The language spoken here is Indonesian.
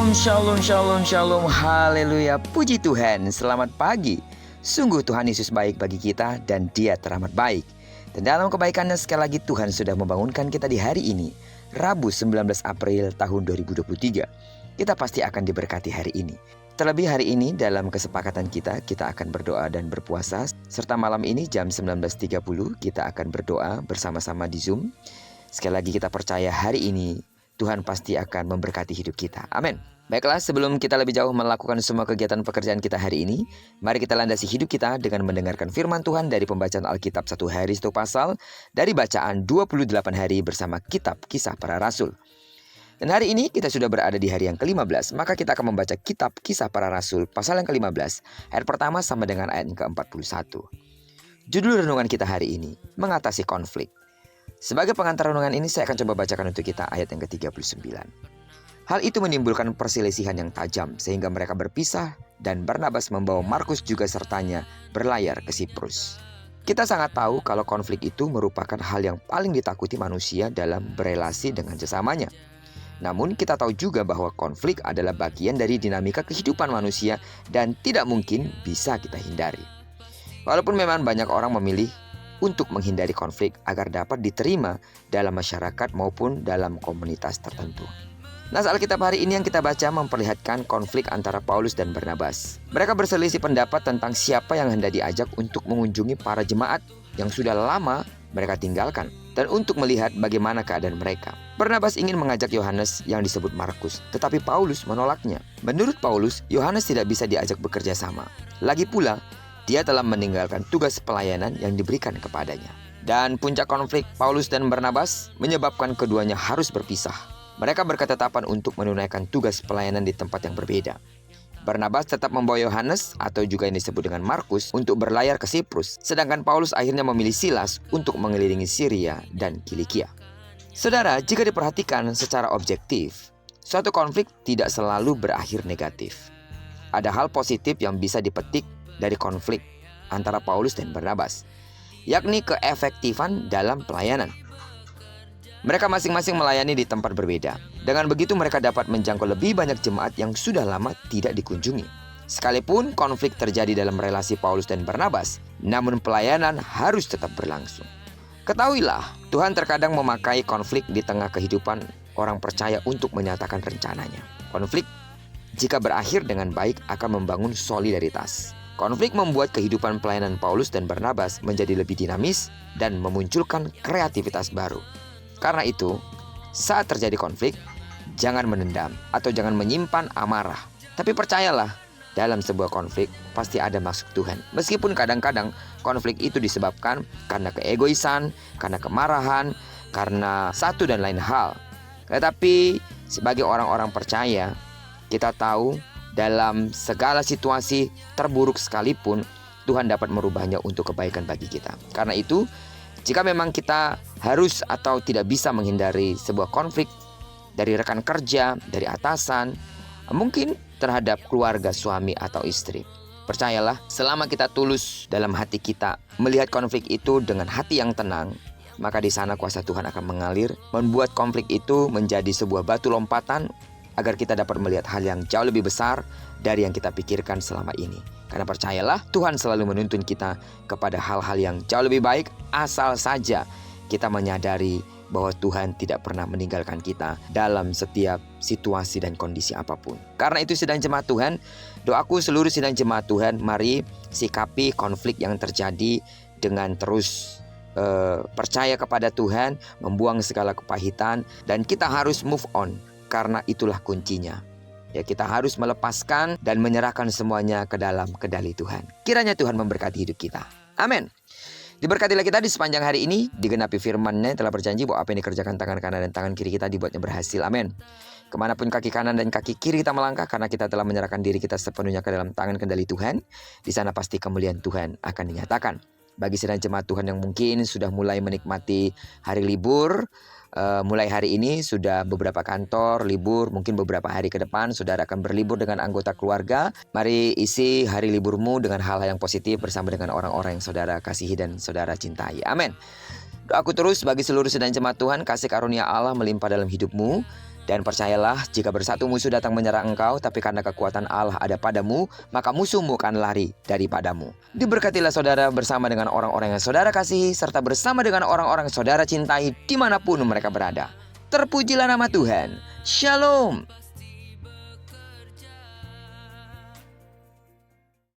Shalom, shalom, shalom, haleluya, puji Tuhan, selamat pagi. Sungguh Tuhan Yesus baik bagi kita dan Dia teramat baik. Dan dalam kebaikannya sekali lagi Tuhan sudah membangunkan kita di hari ini, Rabu 19 April tahun 2023. Kita pasti akan diberkati hari ini. Terlebih hari ini dalam kesepakatan kita akan berdoa dan berpuasa. Serta malam ini jam 19.30 kita akan berdoa bersama-sama di Zoom. Sekali lagi kita percaya hari ini Tuhan pasti akan memberkati hidup kita. Amin. Baiklah, sebelum kita lebih jauh melakukan semua kegiatan pekerjaan kita hari ini, mari kita landasi hidup kita dengan mendengarkan firman Tuhan dari pembacaan Alkitab 1 hari 1 pasal dari bacaan 28 hari bersama kitab Kisah Para Rasul. Dan hari ini kita sudah berada di hari yang ke-15, maka kita akan membaca kitab Kisah Para Rasul pasal yang ke-15, ayat pertama sampai dengan ayat ke-41. Judul renungan kita hari ini, mengatasi konflik. Sebagai pengantar renungan ini saya akan coba bacakan untuk kita ayat yang ke-39. Hal itu menimbulkan perselisihan yang tajam sehingga mereka berpisah dan Barnabas membawa Markus juga sertanya berlayar ke Siprus. Kita sangat tahu kalau konflik itu merupakan hal yang paling ditakuti manusia dalam berelasi dengan sesamanya. Namun kita tahu juga bahwa konflik adalah bagian dari dinamika kehidupan manusia dan tidak mungkin bisa kita hindari. Walaupun memang banyak orang memilih untuk menghindari konflik agar dapat diterima dalam masyarakat maupun dalam komunitas tertentu. Nas Alkitab hari ini yang kita baca memperlihatkan konflik antara Paulus dan Barnabas. Mereka berselisih pendapat tentang siapa yang hendak diajak untuk mengunjungi para jemaat yang sudah lama mereka tinggalkan dan untuk melihat bagaimana keadaan mereka. Barnabas ingin mengajak Yohanes yang disebut Markus, tetapi Paulus menolaknya. Menurut Paulus, Yohanes tidak bisa diajak bekerja sama. Lagi pula, dia telah meninggalkan tugas pelayanan yang diberikan kepadanya. Dan puncak konflik Paulus dan Barnabas menyebabkan keduanya harus berpisah. Mereka berketetapan untuk menunaikan tugas pelayanan di tempat yang berbeda. Barnabas tetap membawa Yohanes atau juga yang disebut dengan Markus untuk berlayar ke Siprus. Sedangkan Paulus akhirnya memilih Silas untuk mengelilingi Syria dan Kilikia. Saudara, jika diperhatikan secara objektif, suatu konflik tidak selalu berakhir negatif. Ada hal positif yang bisa dipetik dari konflik antara Paulus dan Barnabas, yakni keefektifan dalam pelayanan. Mereka masing-masing melayani di tempat berbeda. Dengan begitu mereka dapat menjangkau lebih banyak jemaat yang sudah lama tidak dikunjungi. Sekalipun konflik terjadi dalam relasi Paulus dan Barnabas, namun pelayanan harus tetap berlangsung. Ketahuilah, Tuhan terkadang memakai konflik di tengah kehidupan orang percaya untuk menyatakan rencananya. Konflik, jika berakhir dengan baik, akan membangun solidaritas. Konflik membuat kehidupan pelayanan Paulus dan Barnabas menjadi lebih dinamis dan memunculkan kreativitas baru. Karena itu, saat terjadi konflik, jangan menendam atau jangan menyimpan amarah. Tapi percayalah, dalam sebuah konflik pasti ada maksud Tuhan. Meskipun kadang-kadang konflik itu disebabkan karena keegoisan, karena kemarahan, karena satu dan lain hal. Tetapi sebagai orang-orang percaya, kita tahu dalam segala situasi terburuk sekalipun, Tuhan dapat merubahnya untuk kebaikan bagi kita. Karena itu, jika memang kita harus atau tidak bisa menghindari sebuah konflik dari rekan kerja, dari atasan, mungkin terhadap keluarga suami atau istri, percayalah, selama kita tulus dalam hati kita melihat konflik itu dengan hati yang tenang, maka di sana kuasa Tuhan akan mengalir, membuat konflik itu menjadi sebuah batu lompatan agar kita dapat melihat hal yang jauh lebih besar dari yang kita pikirkan selama ini. Karena percayalah, Tuhan selalu menuntun kita kepada hal-hal yang jauh lebih baik, asal saja kita menyadari bahwa Tuhan tidak pernah meninggalkan kita dalam setiap situasi dan kondisi apapun. Karena itu sidang jemaat Tuhan, doaku seluruh sidang jemaat Tuhan, mari sikapi konflik yang terjadi dengan terus percaya kepada Tuhan, membuang segala kepahitan, dan kita harus move on. Karena itulah kuncinya. Ya, kita harus melepaskan dan menyerahkan semuanya ke dalam kendali Tuhan. Kiranya Tuhan memberkati hidup kita. Amin. Diberkatilah kita di sepanjang hari ini, digenapi firman-Nya telah berjanji bahwa apa yang dikerjakan tangan kanan dan tangan kiri kita dibuatnya berhasil. Amin. Kemanapun kaki kanan dan kaki kiri kita melangkah, karena kita telah menyerahkan diri kita sepenuhnya ke dalam tangan kendali Tuhan, di sana pasti kemuliaan Tuhan akan dinyatakan. Bagi sedang jemaat Tuhan yang mungkin sudah mulai menikmati hari libur, mulai hari ini sudah beberapa kantor libur, mungkin beberapa hari ke depan saudara akan berlibur dengan anggota keluarga. Mari isi hari liburmu dengan hal-hal yang positif bersama dengan orang-orang yang saudara kasihi dan saudara cintai. Amin. Doaku terus bagi seluruh sedang jemaat Tuhan, kasih karunia Allah melimpah dalam hidupmu. Dan percayalah, jika bersatu musuh datang menyerang engkau, tapi karena kekuatan Allah ada padamu, maka musuhmu akan lari daripadamu. Diberkatilah saudara bersama dengan orang-orang yang saudara kasihi, serta bersama dengan orang-orang yang saudara cintai dimanapun mereka berada. Terpujilah nama Tuhan. Shalom.